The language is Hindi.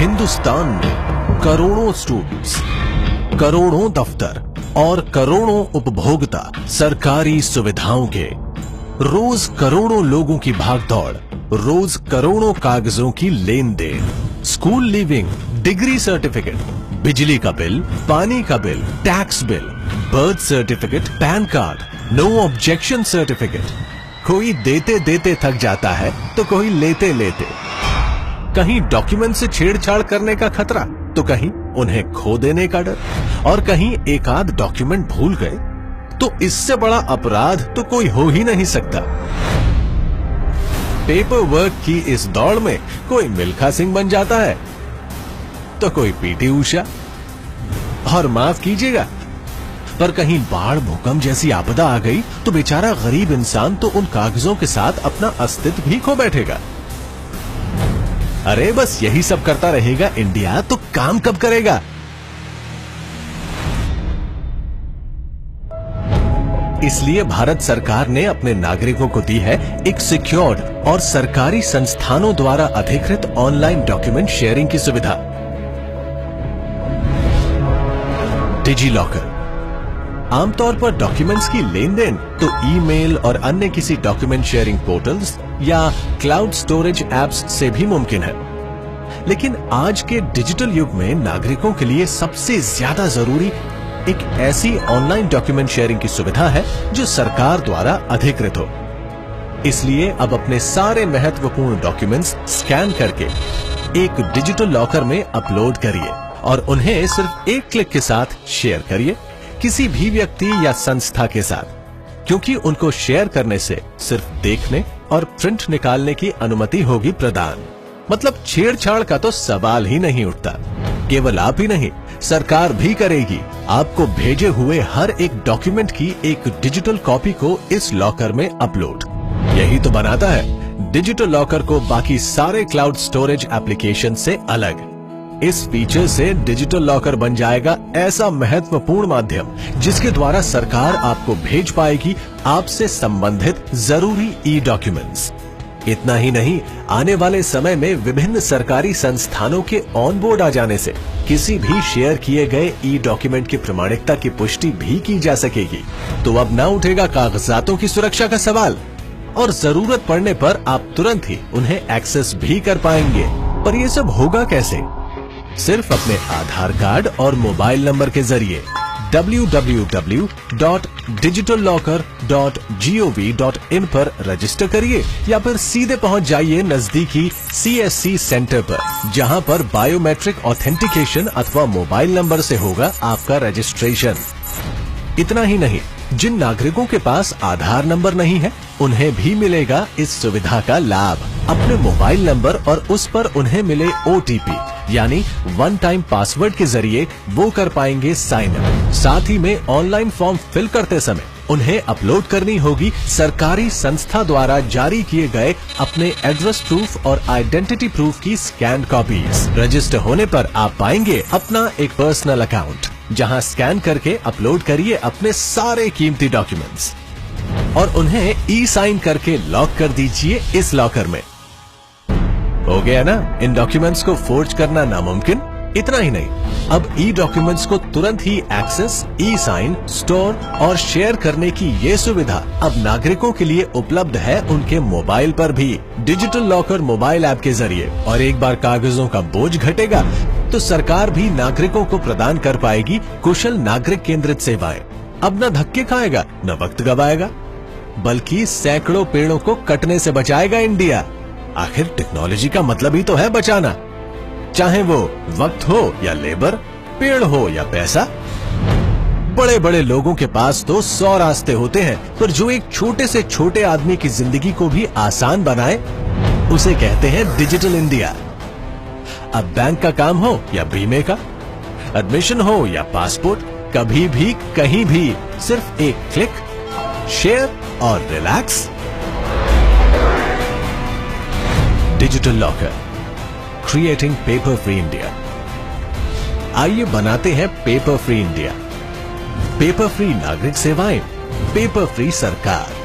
हिंदुस्तान में करोड़ों स्टूडेंट्स, करोड़ों दफ्तर और करोड़ों उपभोक्ता सरकारी सुविधाओं के, रोज करोड़ों लोगों की भागदौड़, रोज करोड़ों कागजों की लेन देन, स्कूल लीविंग, डिग्री सर्टिफिकेट, बिजली का बिल, पानी का bill, tax bill, birth certificate, PAN card, no objection certificate. कोई देते देते थक जाता है तो कोई लेते लेते। कहीं डॉक्यूमेंट से छेड़छाड़ करने का खतरा तो कहीं उन्हें खो देने का डर, और कहीं एक आध डॉक्यूमेंट भूल गए तो इससे बड़ा अपराध तो कोई हो ही नहीं सकता। पेपर वर्क की इस दौड़ में कोई मिल्खा सिंह बन जाता है तो कोई पीटी उषा। और माफ कीजिएगा, पर कहीं बाढ़ भूकंप जैसी आपदा आ गई तो बेचारा गरीब इंसान तो उन कागजों के साथ अपना अस्तित्व भी खो बैठेगा। अरे बस यही सब करता रहेगा इंडिया तो काम कब करेगा? इसलिए भारत सरकार ने अपने नागरिकों को दी है एक सिक्योर्ड और सरकारी संस्थानों द्वारा अधिकृत ऑनलाइन डॉक्यूमेंट शेयरिंग की सुविधा, डिजी लॉकर। आमतौर पर डॉक्यूमेंट्स की लेन देन तो ईमेल और अन्य किसी डॉक्यूमेंट शेयरिंग पोर्टल्स या क्लाउड स्टोरेज एप्स से भी मुमकिन है, लेकिन आज के डिजिटल युग में नागरिकों के लिए सबसे ज्यादा जरूरी एक ऐसी ऑनलाइन डॉक्यूमेंट शेयरिंग की सुविधा है जो सरकार द्वारा अधिकृत हो। इसलिए अब अपने सारे महत्वपूर्ण डॉक्यूमेंट्स स्कैन करके एक डिजिटल लॉकर में अपलोड करिए और उन्हें सिर्फ एक क्लिक के साथ शेयर करिए किसी भी व्यक्ति या संस्था के साथ, क्योंकि उनको शेयर करने से सिर्फ देखने और प्रिंट निकालने की अनुमति होगी प्रदान। मतलब छेड़छाड़ का तो सवाल ही नहीं उठता। केवल आप ही नहीं, सरकार भी करेगी आपको भेजे हुए हर एक डॉक्यूमेंट की एक डिजिटल कॉपी को इस लॉकर में अपलोड। यही तो बनाता है डिजिटल लॉकर को बाकी सारे क्लाउड स्टोरेज एप्लीकेशन से अलग। इस फीचर से डिजिटल लॉकर बन जाएगा ऐसा महत्वपूर्ण माध्यम जिसके द्वारा सरकार आपको भेज पाएगी आपसे संबंधित जरूरी ई डॉक्यूमेंट्स। इतना ही नहीं, आने वाले समय में विभिन्न सरकारी संस्थानों के ऑन बोर्ड आ जाने से किसी भी शेयर किए गए ई डॉक्यूमेंट की प्रामाणिकता की पुष्टि भी की जा सकेगी। तो अब ना उठेगा कागजातों की सुरक्षा का सवाल, और जरूरत पड़ने पर आप तुरंत ही उन्हें एक्सेस भी कर पाएंगे। पर ये सब होगा कैसे? सिर्फ अपने आधार कार्ड और मोबाइल नंबर के जरिए www.digitallocker.gov.in पर रजिस्टर करिए या फिर सीधे पहुंच जाइए नजदीकी CSC सेंटर पर, जहां पर बायोमेट्रिक ऑथेंटिकेशन अथवा मोबाइल नंबर से होगा आपका रजिस्ट्रेशन। इतना ही नहीं, जिन नागरिकों के पास आधार नंबर नहीं है उन्हें भी मिलेगा इस सुविधा का लाभ। अपने मोबाइल नंबर और उस पर उन्हें मिले OTP यानी वन टाइम पासवर्ड के जरिए वो कर पाएंगे साइन अप। साथ ही में ऑनलाइन फॉर्म फिल करते समय उन्हें अपलोड करनी होगी सरकारी संस्था द्वारा जारी किए गए अपने एड्रेस प्रूफ और आइडेंटिटी प्रूफ की स्कैन कॉपीज। रजिस्टर होने पर आप पाएंगे अपना एक पर्सनल अकाउंट, जहां स्कैन करके अपलोड करिए अपने सारे कीमती डॉक्यूमेंट्स और उन्हें ई साइन करके लॉक कर दीजिए इस लॉकर में। हो गया ना इन डॉक्यूमेंट्स को फोर्ज करना नामुमकिन। इतना ही नहीं, अब ई डॉक्यूमेंट्स को तुरंत ही एक्सेस, ई साइन, स्टोर और शेयर करने की ये सुविधा अब नागरिकों के लिए उपलब्ध है उनके मोबाइल पर भी डिजिटल लॉकर मोबाइल ऐप के जरिए। और एक बार कागजों का बोझ घटेगा तो सरकार भी नागरिकों को प्रदान कर पाएगी कुशल नागरिक केंद्रित सेवाएं। अब न धक्के खाएगा न वक्त गवाएगा, बल्कि सैकड़ों पेड़ों को कटने से बचाएगा इंडिया। आखिर टेक्नोलॉजी का मतलब ही तो है बचाना, चाहे वो वक्त हो या लेबर, पेड़ हो या पैसा। बड़े बड़े लोगों के पास तो 100 रास्ते होते हैं, पर जो एक छोटे से छोटे आदमी की जिंदगी को भी आसान बनाए उसे कहते हैं डिजिटल इंडिया। अब बैंक का काम हो या बीमे का, एडमिशन हो या पासपोर्ट, कभी भी कहीं भी सिर्फ एक क्लिक, शेयर और relax. Digital locker, creating paper free India. आइए बनाते हैं paper free India. Paper free नागरिक सेवाएं, पेपर फ्री सरकार।